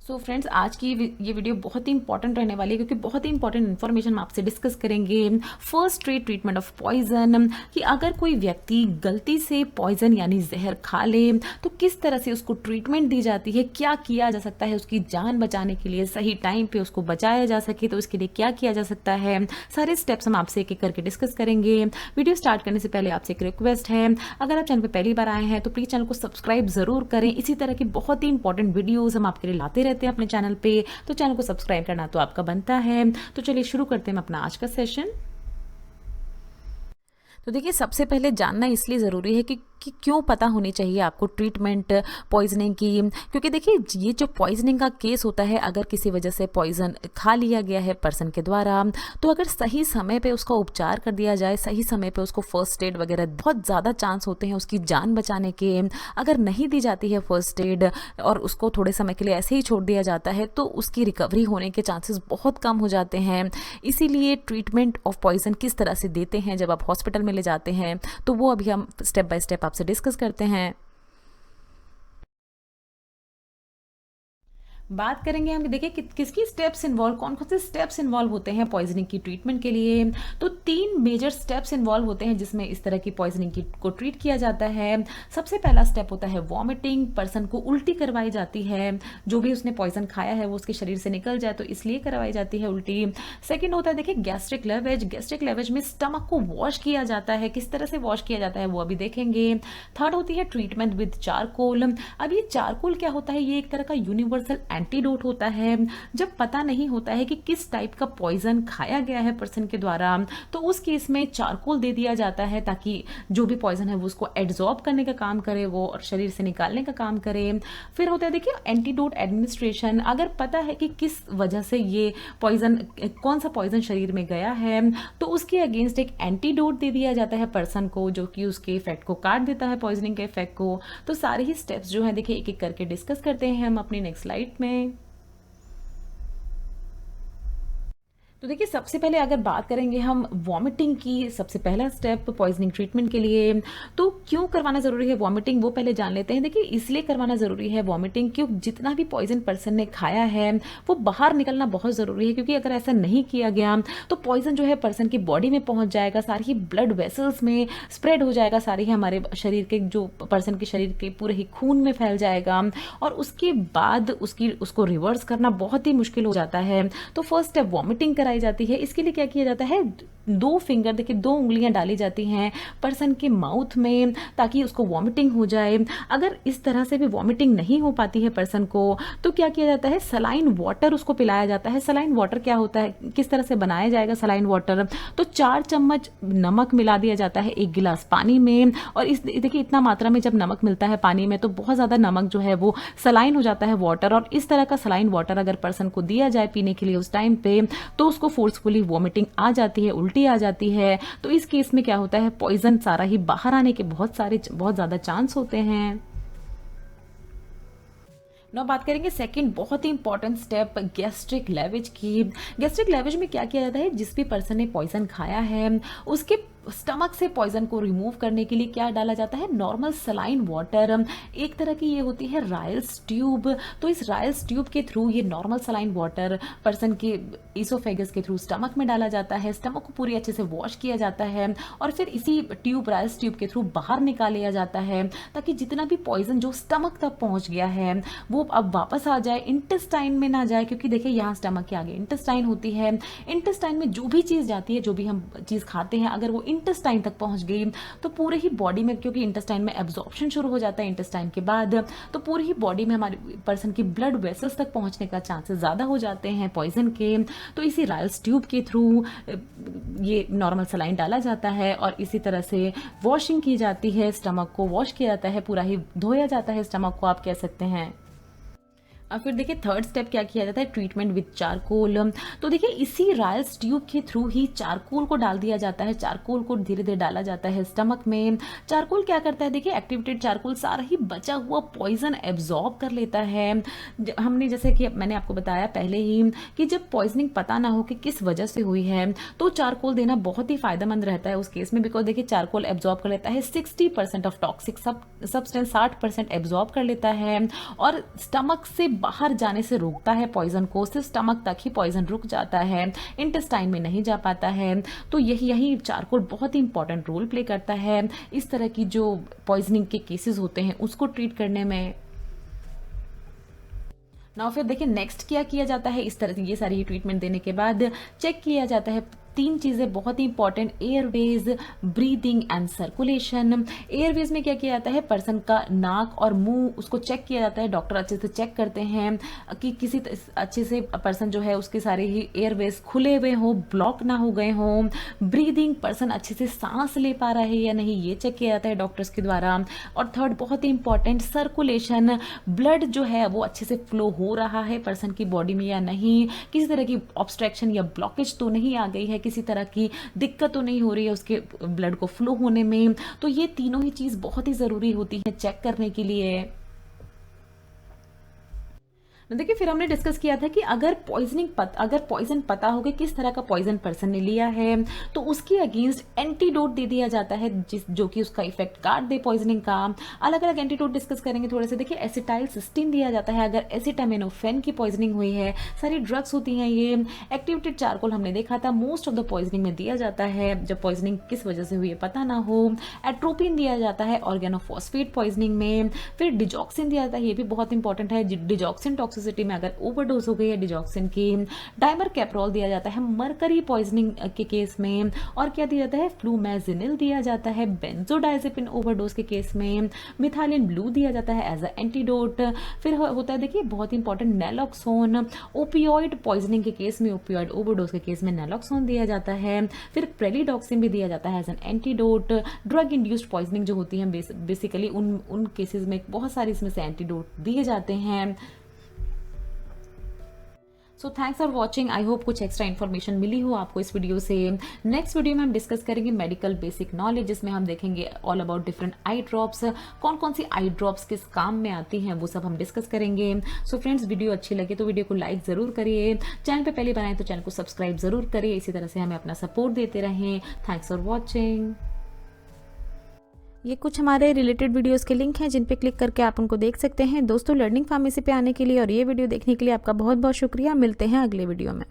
So friends, आज की ये वीडियो बहुत ही इंपॉर्टेंट रहने वाली है क्योंकि बहुत ही इंपॉर्टेंट इन्फॉर्मेशन हम आपसे डिस्कस करेंगे। First aid treatment of poison, कि अगर कोई व्यक्ति गलती से पॉइजन यानी जहर खा ले तो किस तरह से उसको ट्रीटमेंट दी जाती है, क्या किया जा सकता है उसकी जान बचाने के लिए, सही टाइम पे उसको बचाया जा सके तो इसके लिए क्या किया जा सकता है। सारे स्टेप्स हम आपसे एक एक करके डिस्कस करेंगे। वीडियो स्टार्ट करने से पहले आपसे एक रिक्वेस्ट है, अगर आप चैनल पर पहली बार आए हैं तो प्लीज़ चैनल को सब्सक्राइब जरूर करें। इसी तरह की बहुत ही इंपॉर्टेंट वीडियोज़ हम आपके लिए लाते रहते हैं अपने चैनल पे, तो चैनल को सब्सक्राइब करना तो आपका बनता है। तो चलिए शुरू करते हैं अपना आज का सेशन। तो देखिए, सबसे पहले जानना इसलिए ज़रूरी है कि क्यों पता होनी चाहिए आपको ट्रीटमेंट पॉइजनिंग की, क्योंकि देखिए ये जो पॉइजनिंग का केस होता है, अगर किसी वजह से पॉइजन खा लिया गया है पर्सन के द्वारा, तो अगर सही समय पे उसका उपचार कर दिया जाए, सही समय पे उसको फर्स्ट एड वगैरह, बहुत ज़्यादा चांस होते हैं उसकी जान बचाने के। अगर नहीं दी जाती है फर्स्ट एड और उसको थोड़े समय के लिए ऐसे ही छोड़ दिया जाता है तो उसकी रिकवरी होने के चांसेस बहुत कम हो जाते हैं। इसीलिए ट्रीटमेंट ऑफ पॉइजन किस तरह से देते हैं जब आप हॉस्पिटल में ले जाते हैं, तो वो अभी हम स्टेप बाय स्टेप आपसे डिस्कस करते हैं। बात करेंगे हम, देखिए किसकी स्टेप्स इन्वॉल्व, कौन कौन से स्टेप्स इन्वॉल्व होते हैं पॉइजनिंग की ट्रीटमेंट के लिए। तो 3 मेजर स्टेप्स इन्वॉल्व होते हैं जिसमें इस तरह की पॉइजनिंग को ट्रीट किया जाता है। सबसे पहला स्टेप होता है वॉमिटिंग, पर्सन को उल्टी करवाई जाती है, जो भी उसने पॉइजन खाया है वो उसके शरीर से निकल जाए तो इसलिए करवाई जाती है उल्टी। सेकेंड होता है देखिए गैस्ट्रिक लेवेज, गैस्ट्रिक लेवेज में स्टमक को वॉश किया जाता है, किस तरह से वॉश किया जाता है वो अभी देखेंगे। थर्ड होती है ट्रीटमेंट विद चारकोल। अब ये चारकोल क्या होता है, ये एक तरह का यूनिवर्सल एंटीडोट होता है। जब पता नहीं होता है कि किस टाइप का पॉइजन खाया गया है पर्सन के द्वारा, तो उस केस में चारकोल दे दिया जाता है ताकि जो भी पॉइजन है वो उसको एब्जॉर्ब करने का काम करे, वो और शरीर से निकालने का काम करे। फिर होता है देखिए एंटीडोट एडमिनिस्ट्रेशन, अगर पता है कि किस वजह से ये पॉइजन, कौन सा पॉइजन शरीर में गया है, तो उसके अगेंस्ट एक एंटीडोट दे दिया जाता है पर्सन को, जो कि उसके इफेक्ट को काट देता है, पॉइजनिंग के इफेक्ट को। तो सारे ही स्टेप्स जो है देखिए एक एक करके डिस्कस करते हैं हम अपनी नेक्स्ट स्लाइड में। तो देखिए, सबसे पहले अगर बात करेंगे हम वॉमिटिंग की, सबसे पहला स्टेप पॉइजनिंग ट्रीटमेंट के लिए, तो क्यों करवाना ज़रूरी है वॉमिटिंग वो पहले जान लेते हैं। देखिए, इसलिए करवाना ज़रूरी है वॉमिटिंग क्यों, जितना भी पॉइजन पर्सन ने खाया है वो बाहर निकलना बहुत ज़रूरी है, क्योंकि अगर ऐसा नहीं किया गया तो पॉइजन जो है पर्सन की बॉडी में पहुंच जाएगा, सारी ही ब्लड वेसल्स में स्प्रेड हो जाएगा, सारी ही हमारे शरीर के, जो पर्सन के शरीर के पूरे ही खून में फैल जाएगा, और उसके बाद उसको रिवर्स करना बहुत ही मुश्किल हो जाता है। तो फर्स्ट स्टेप वॉमिटिंग कराई जाती है। इसके लिए क्या किया जाता है, 2 फिंगर, देखिए 2 उंगलियां डाली जाती हैं पर्सन के माउथ में ताकि उसको वॉमिटिंग हो जाए। अगर इस तरह से भी वॉमिटिंग नहीं हो पाती है पर्सन को, तो क्या किया जाता है, सलाइन वाटर उसको पिलाया जाता है। सलाइन वाटर क्या होता है, किस तरह से बनाया जाएगा सलाइन वाटर, तो 4 चम्मच नमक मिला दिया जाता है 1 गिलास पानी में। और इस देखिए इतना मात्रा में जब नमक मिलता है पानी में तो बहुत ज़्यादा नमक जो है वो सलाइन हो जाता है वाटर, और इस तरह का सलाइन वाटर अगर पर्सन को दिया जाए पीने के लिए उस टाइम पे, तो उसको फोर्सफुली वॉमिटिंग आ जाती है, उल्टी आ जाती है। तो इस केस में क्या होता है, पॉइजन सारा ही बाहर आने के बहुत ज़्यादा चांस होते हैं। नौ बात करेंगे सेकंड बहुत ही इंपॉर्टेंट स्टेप गैस्ट्रिक लेवेज की। गैस्ट्रिक लेवेज में क्या किया जाता है, जिस भी पर्सन ने पॉइजन खाया है उसके स्टमक से पॉइजन को रिमूव करने के लिए क्या डाला जाता है, नॉर्मल सलाइन वाटर। एक तरह की ये होती है रायल्स ट्यूब, तो इस रायल्स ट्यूब के थ्रू ये नॉर्मल सलाइन वाटर पर्सन के इसोफेगस के थ्रू स्टमक में डाला जाता है, स्टमक को पूरी अच्छे से वॉश किया जाता है, और फिर इसी ट्यूब, रायल्स ट्यूब के थ्रू बाहर निकाल लिया जाता है ताकि जितना भी पॉइजन जो स्टमक तक पहुंच गया है वो अब वापस आ जाए, इंटेस्टाइन में ना जाए। क्योंकि देखिए यहाँ स्टमक के आगे इंटेस्टाइन होती है, इंटेस्टाइन में जो भी चीज़ जाती है, जो भी हम चीज़ खाते हैं, अगर वो इंटेस्टाइन तक पहुंच गई तो पूरे ही बॉडी में, क्योंकि इंटेस्टाइन में एब्जॉर्प्शन शुरू हो जाता है इंटेस्टाइन के बाद, तो पूरी ही बॉडी में हमारे पर्सन की ब्लड वेसल्स तक पहुंचने का चांसेस ज़्यादा हो जाते हैं पॉइजन के। तो इसी रायल्स ट्यूब के थ्रू ये नॉर्मल सलाइन डाला जाता है और इसी तरह से वॉशिंग की जाती है, स्टमक को वॉश किया जाता है, पूरा ही धोया जाता है स्टमक को, आप कह सकते हैं। और फिर देखिए थर्ड स्टेप क्या किया जाता है, ट्रीटमेंट विद चारकोल। तो देखिए इसी रायल्स ट्यूब के थ्रू ही चारकोल को डाल दिया जाता है, चारकोल को धीरे धीरे डाला जाता है स्टमक में। चारकोल क्या करता है, देखिए एक्टिवेटेड चारकोल सारा ही बचा हुआ पॉइजन एब्जॉर्ब कर लेता है। हमने जैसे कि मैंने आपको बताया पहले ही कि जब पॉइजनिंग पता ना हो कि किस वजह से हुई है तो चारकोल देना बहुत ही फायदेमंद रहता है उस केस में, बिकॉज देखिए चारकोल एब्जॉर्ब कर लेता है 60% ऑफ टॉक्सिक सब्सटेंस, 60% एब्जॉर्ब कर लेता है और स्टमक से बाहर जाने से रोकता है पॉइजन को, सिर्फ स्टमक तक ही पॉइजन रुक जाता है, इंटेस्टाइन में नहीं जा पाता है। तो यही चारकोल बहुत ही इंपॉर्टेंट रोल प्ले करता है इस तरह की जो पॉइजनिंग के केसेस होते हैं उसको ट्रीट करने में। नाउ फिर देखिए नेक्स्ट क्या किया जाता है, इस तरह से ये सारी ट्रीटमेंट देने के बाद चेक किया जाता है 3 चीज़ें बहुत ही important, airways, breathing and circulation. Airways में क्या किया जाता है, पर्सन का नाक और मुंह उसको चेक किया जाता है, डॉक्टर अच्छे से चेक करते हैं कि किसी अच्छे से पर्सन जो है उसके सारे ही एयरवेज खुले हुए हों, ब्लॉक ना हो गए हों। ब्रीदिंग, पर्सन अच्छे से सांस ले पा रहा है या नहीं, ये चेक किया जाता है डॉक्टर्स के द्वारा। और थर्ड बहुत ही इंपॉर्टेंट, सर्कुलेशन, ब्लड जो है वो अच्छे से फ्लो हो रहा है पर्सन की बॉडी में या नहीं, किसी तरह की ऑब्स्ट्रक्शन या ब्लॉकेज तो नहीं आ गई है, किसी तरह की दिक्कत तो नहीं हो रही है उसके ब्लड को फ्लो होने में। तो ये तीनों ही चीज बहुत ही जरूरी होती है चेक करने के लिए। देखिए फिर हमने डिस्कस किया था कि अगर पॉइजन पता हो कि किस तरह का पॉइजन पर्सन ने लिया है तो उसके अगेंस्ट एंटीडोट दे दिया जाता है जो कि उसका इफेक्ट काट दे पॉइजनिंग का। अलग अलग एंटीडोट डिस्कस करेंगे थोड़े से। देखिए एसिटाइलसिस्टीन दिया जाता है अगर एसिटामिनोफेन की पॉइजनिंग हुई है। सारी ड्रग्स होती हैं ये। एक्टिवेटेड चारकोल हमने देखा था मोस्ट ऑफ द पॉइजनिंग में दिया जाता है जब पॉइजनिंग किस वजह से हुई है पता ना हो। एट्रोपिन दिया जाता है ऑर्गेनोफॉस्फेट पॉइजनिंग में। फिर डिजॉक्सिन दिया जाता है, ये भी बहुत इंपॉर्टेंट है। डिजॉक्सिन टॉक्सिसिटी में अगर ओवरडोज हो गई है डिजॉक्सिन की। डाइमर कैप्रोल दिया जाता है मरकरी पॉइजनिंग के केस में। और क्या दिया जाता है, फ्लूमेजिनिल दिया जाता है बेंजोडाइजेपिन ओवरडोज के केस में। मिथाइलिन ब्लू दिया जाता है एज अ एंटीडोट। फिर होता है देखिए बहुत इंपॉर्टेंट नैलोक्सोन। ओपियोइड पॉइजनिंग के केस में, ओपियोइड ओवरडोज के केस में नैलोक्सोन दिया जाता है। फिर प्रेलिडॉक्सिन भी दिया जाता है as an antidote. Drug induced poisoning जो होती है बेसिकली उन केसेस में बहुत सारी इसमें से एंटीडोट दिए जाते हैं। So thanks for watching. I hope कुछ एक्स्ट्रा इन्फॉर्मेशन मिली हो आपको इस वीडियो से। नेक्स्ट वीडियो में हम डिस्कस करेंगे मेडिकल बेसिक नॉलेज, जिसमें हम देखेंगे all about different eye drops, कौन कौन सी आई ड्रॉप्स किस काम में आती हैं वो सब हम डिस्कस करेंगे। सो फ्रेंड्स वीडियो अच्छी लगे तो वीडियो को लाइक ज़रूर करिए। चैनल पे पहले बनाए तो चैनल को सब्सक्राइब ज़रूर करिए। इसी तरह से हमें अपना सपोर्ट देते रहें। Thanks for watching. ये कुछ हमारे रिलेटेड वीडियोस के लिंक हैं जिन पे क्लिक करके आप उनको देख सकते हैं। दोस्तों लर्निंग फार्मेसी पे आने के लिए और ये वीडियो देखने के लिए आपका बहुत बहुत शुक्रिया। मिलते हैं अगले वीडियो में।